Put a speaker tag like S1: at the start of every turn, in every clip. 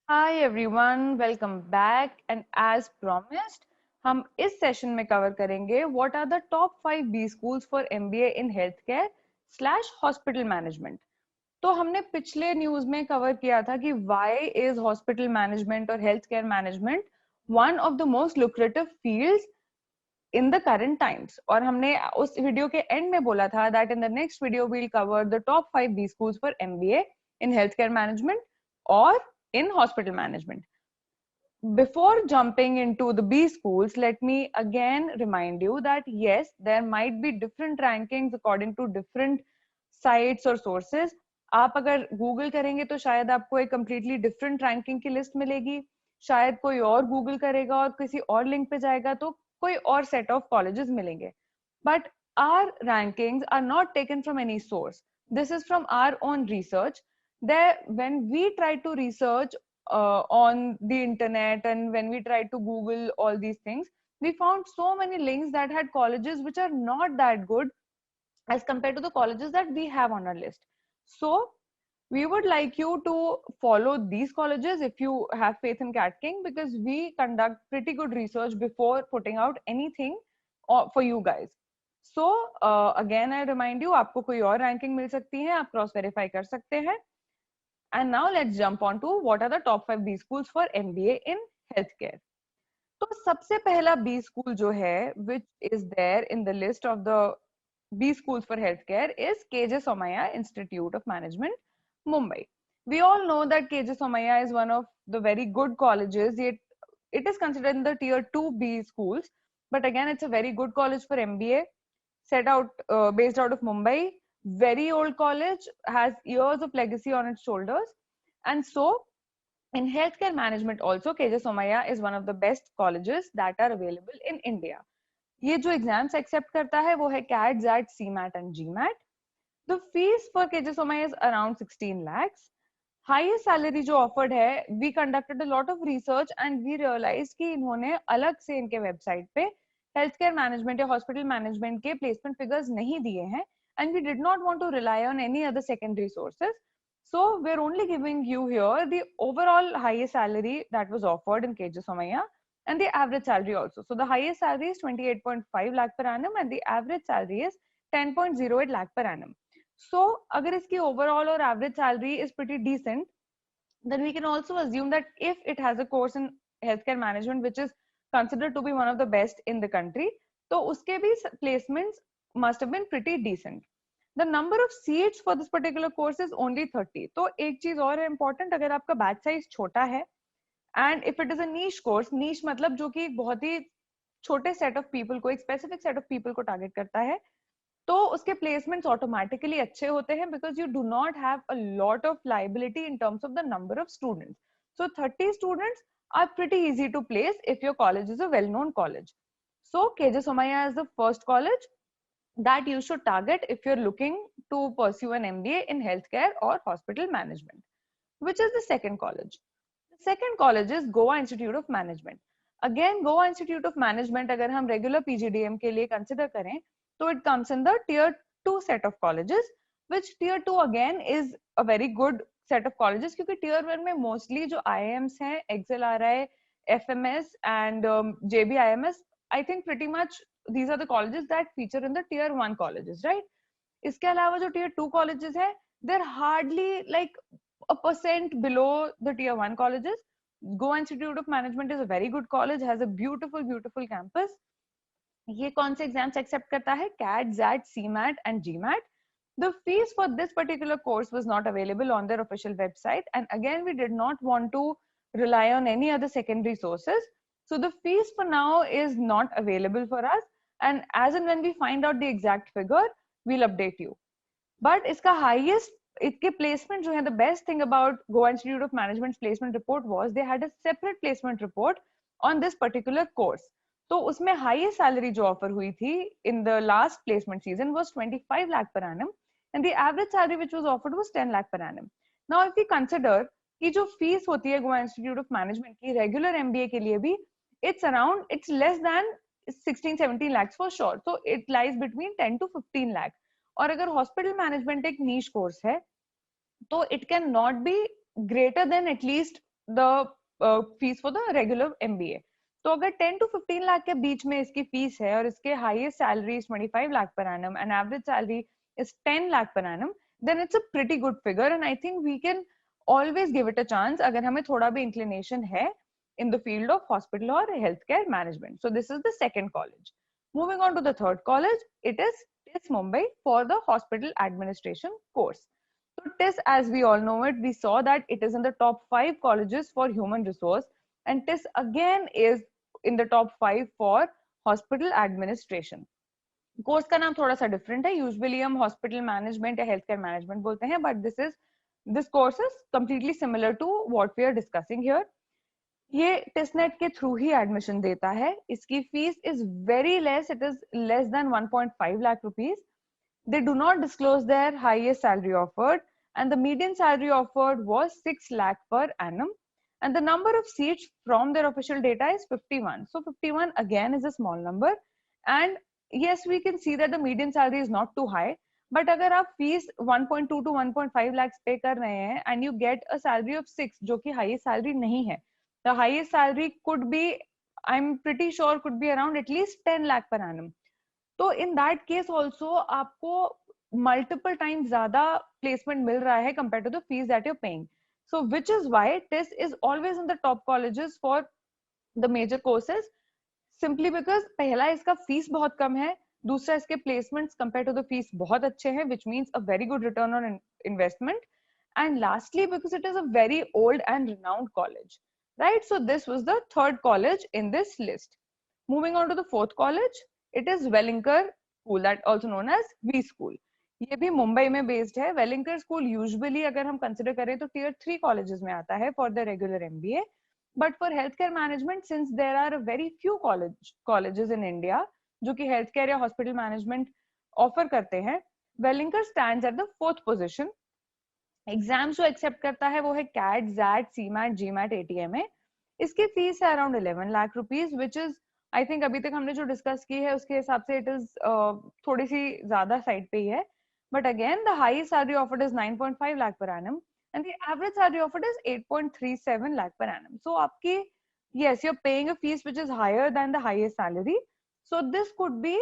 S1: Hi everyone, welcome back and as promised हम इस session में कवर करेंगे what are the top 5 B schools for MBA in healthcare slash hospital management। तो हमने पिछले news में कवर किया था कि why is hospital management और healthcare management one of the most lucrative fields in the current times और हमने उस वीडियो के एंड में बोला था that in the next video we'll cover the top 5 B schools for MBA in healthcare management or in hospital management। Before jumping into the B schools, let me again remind you that yes, there might be different rankings according to different sites or sources। आप अगर Google करेंगे तो शायद आपको एक completely different ranking की list मिलेगी, शायद कोई और Google करेगा और किसी और link पे जाएगा तो कोई और set of colleges मिलेंगे। But our rankings are not taken from any source. This is from our own research. There, when we try to research on the internet and when we tried to Google all these things, we found so many links that had colleges which are not that good as compared to the colleges that we have on our list. So we would like you to follow these colleges if you have faith in Cat King, because we conduct pretty good research before putting out anything for you guys. So again I remind you, आपको कोई और ranking मिल सकती है, आप cross verify कर सकते हैं। And now let's jump on to what are the top 5 B schools for MBA in healthcare। तो सबसे पहला B school जो है which is there in the list of the B schools for healthcare is KJ Somaiya Institute of Management, Mumbai। We all know that KJ Somaiya is one of the very good colleges. It is considered in the tier 2 B schools, but again it's a very good college for MBA, based out of Mumbai, very old college, has years of legacy on its shoulders. And so in healthcare management also, KJ Somaiya is one of the best colleges that are available in India। ये जो exams accept करता है वो है CAT, XAT, CMAT and GMAT। The fees for KJ Somaiya is around 16 lakhs। Highest salary जो offered है, we conducted a lot of research and we realize कि इन्होंने अलग से इनके वेबसाइट पे हेल्थ केयर मैनेजमेंट या हॉस्पिटल मैनेजमेंट के प्लेसमेंट फिगर्स नहीं दिए हैं and we did not want to rely on any other secondary sources. So we're only giving you here the overall highest salary that was offered in KJ Somaiya and the average salary also. So the highest salary is 28.5 lakh per annum and the average salary is 10.08 lakh per annum। So अगर इसकी overall or average salary is pretty decent, then we can also assume that if it has a course in healthcare management which is considered to be one of the best in the country, तो उसके भी placements must have been pretty decent। The number of seats for this particular course is only 30। तो एक चीज और है important, अगर आपका batch size छोटा है and if it is a niche course, niche मतलब जो कि एक बहुत ही छोटे set of people को, एक specific set of people को target करता है, तो उसके प्लेसमेंट्स ऑटोमेटिकली अच्छे होते हैं because you do not have a lot of liability in terms of the number of students. So 30 students are pretty easy to place if your college is a well known college। So KJ Somaiya is the first college that you should target if you're looking to pursue an MBA in healthcare or hospital management। Which is the second college? The second college is Goa Institute of Management। Again Goa Institute of Management अगर हम regular PGDM के लिए consider करें तो it comes in the tier 2 set of colleges, which tier 2 again is a very good set of colleges क्योंकि tier 1 में mostly जो IIMs हैं, XLRI, FMS and JBIMS, I think pretty much these are the colleges that feature in the tier 1 colleges, right? इसके अलावा जो tier 2 colleges है, they're hardly like a percent below the tier 1 colleges। Goa Institute of Management is a very good college, has a beautiful campus। ये कौन से exams accept करता है? CAT, XAT, CMAT and GMAT। The fees for this particular course was not available on their official website, and again we did not want to rely on any other secondary sources, so the fees for now is not available for us, and as and when we find out the exact figure we'll update you। But इसका highest इसके placement जो है, the best thing about Goa Institute of Management's placement report was they had a separate placement report on this particular course। तो उसमें highest salary जो offer हुई थी in the last placement season was 25 lakh per annum and the average salary which was offered was 10 lakh per annum। Now if we consider कि जो fees होती है Goa Institute of Management की regular MBA के लिए भी, it's less than 16-17 lakhs for sure, so it lies between 10 to 15 lakh। और अगर हॉस्पिटल मैनेजमेंट एक नीश कोर्स है तो it can not be greater than at least the fees for the regular MBA. तो अगर 10 to 15 लाख के बीच में इसकी फीस है और इसके highest salary is 25 lakh per annum and average salary is 10 lakh per annum, then it's a pretty good figure and I think we can always give it a chance अगर हमें थोड़ा भी inclination है in the field of hospital or healthcare management. So this is the second college. Moving on to the third college, it is TIS Mumbai for the hospital administration course. So TIS, as we all know it, we saw that it is in the top 5 colleges for human resource, and TIS again is in the top 5 for hospital administration. Course का नाम थोड़ा सा different है, usually हम hospital management या health care management बोलते हैं, but this course is completely similar to what we are discussing here. ये टिसनेट के थ्रू ही एडमिशन देता है. इसकी fees is very less, it is less than 1.5 lakh rupees. They do not disclose their highest salary offered, and the median salary offered was 6 lakh per annum, and the number of seats from their official data is 51. So 51 again is a small number, and yes, we can see that the median salary is not too high, but अगर आप fees 1.2 to 1.5 lakhs पे कर रहे हैं and you get a salary of 6, जो कि highest salary नहीं है, the highest salary could be, I'm pretty sure could be around at least 10 lakh per annum. तो इन दैट केस ऑल्सो आपको मल्टीपल टाइम ज्यादा प्लेसमेंट मिल रहा है compare to the fees that you're paying. So which is why TISS is always in the top colleges for the major courses, simply because पहला इसका फीस बहुत कम है, दूसरा इसके placements compare to the fees बहुत अच्छे हैं, which means a very good return on investment, and lastly because it is a very old and renowned college, right? So this was the third college in this list. Moving on to the fourth college, it is Wellinger School, that also known as V School. ये भी मुंबई में based है. वेलिंकर school usually अगर हम consider करें तो tier 3 colleges में आता है for the regular MBA, but for health care management since there are very few colleges in India जो कि हेल्थ केयर या हॉस्पिटल मैनेजमेंट ऑफर करते हैं, Welingkar stands at the fourth position. Exams जो एक्सेप्ट करता है वो है CAT, XAT, CMAT, GMAT, ATMA. इसकी फीस है around 11 lakh rupees, which is I think अभी तक हमने जो डिस्कस की है उसके हिसाब से इट इज थोड़ी सी ज्यादा साइड पे ही है. But again the highest salary offered is 9.5 lakh per annum and the average salary offered is 8.37 lakh per annum. सो आपकी yes, you're paying a fees which is higher than the highest salary, so this could be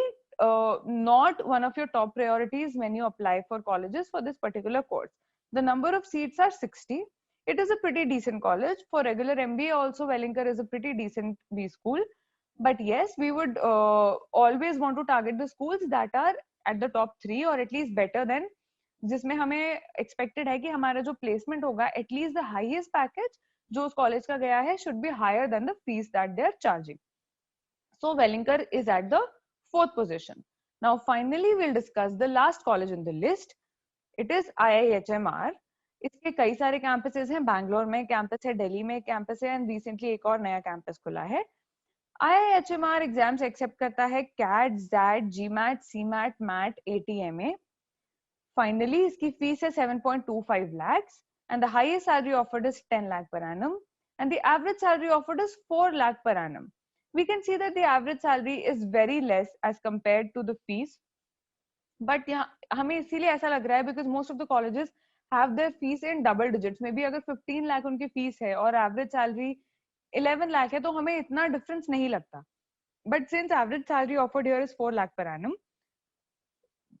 S1: not one of your top priorities when you apply for colleges for this particular course. The number of seats are 60. It is a pretty decent college. For regular MBA also, Wellinger is a pretty decent B school. But yes, we would always want to target the schools that are at the top 3 or at least better than, जिसमें हमें expected है कि हमारा जो placement होगा, at least the highest package जो उस college का गया है should be higher than the fees that they are charging. So Wellinger is at the fourth position. Now finally we'll discuss the last college in the list. It is IIHMR. इसके कई सारे campuses हैं. बैंगलोर में campus है, दिल्ली में campus है, and recently एक और नया कैंपस खुला है. IIHMR एग्जाम्स एक्सेप्ट करता है CAT, XAT, GMAT, CMAT, MAT, ATMA. Finally इसकी फीस है 7.25 lakhs and the highest salary offered is 10 lakh per annum and the average salary offered is 4 lakh per annum. We can see that the average salary is very less as compared to the fees, but यहाँ हमें इसीलिए ऐसा लग रहा है because most of the colleges have their fees in double digits. Maybe अगर 15 lakh उनकी fees है और average salary 11 lakh है तो हमें इतना difference नहीं लगता. But since average salary offered here is 4 lakh per annum,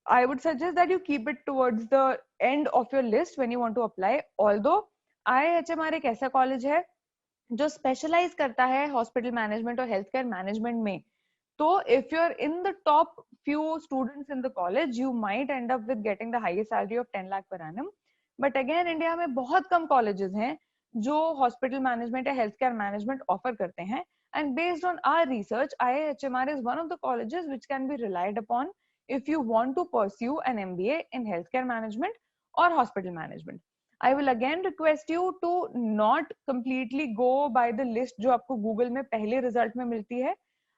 S1: I would suggest that you keep it towards the end of your list when you want to apply. Although IIHMR एक ऐसा college है जो specialize करता है hospital management और health care management में, तो if you are in the top few students in the college, you might end up with getting the highest salary of 10 lakh per annum. But again, India में बहुत कम colleges हैं जो hospital management या health care management offer करते हैं. And based on our research, IIHMR is one of the colleges which can be relied upon if you want to pursue an MBA in healthcare management or hospital management. I will again request you to not completely go by the list जो आपको Google में पहले result में मिलती है.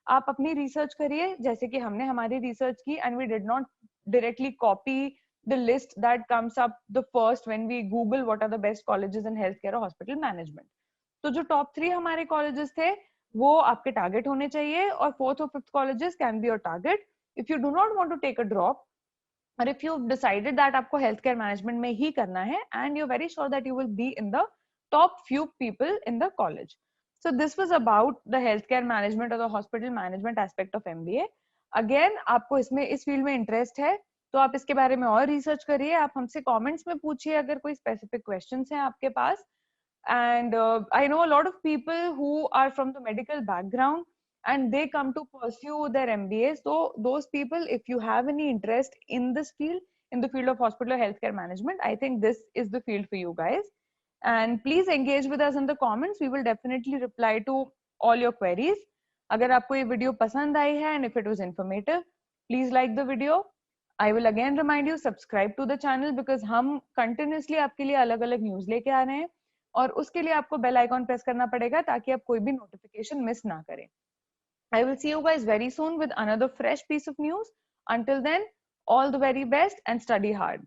S1: आप अपनी research करिए जैसे कि हमने हमारी रिसर्च की, and we did not directly copy the list that comes up the first when we Google what are the best colleges in healthcare or hospital management. तो जो top 3 हमारे colleges थे वो आपके target होने चाहिए, और 4th और 5th colleges can be your target. If you do not want to take a drop, or if you've decided that आपको healthcare management में ही करना है and you're very sure that you will be in the top few people in the college. So this was about the healthcare management or the hospital management aspect of MBA. Again, आपको इसमें इस field में interest है तो आप इसके बारे में और रिसर्च करिए, आप हमसे कमेंट्स में पूछिए अगर कोई स्पेसिफिक क्वेश्चंस हैं आपके पास. And I know a lot of people who are from the medical background and they come to pursue their MBA. So those people, if you have any interest in this field, in the field of hospital healthcare management, I think this is the field for you guys. And please engage with us in the comments. We will definitely reply to all your queries. अगर आपको ये video पसंद आई है and if it was informative, please like the video. I will again remind you, subscribe to the channel because हम continuously आपके लिए अलग-अलग news लेके आ रहे हैं और उसके लिए आपको बेल आइकॉन प्रेस करना पड़ेगा ताकि आप कोई भी नोटिफिकेशन मिस ना करें. I will see you guys very soon with another fresh piece of news. Until then, all the very best and study hard.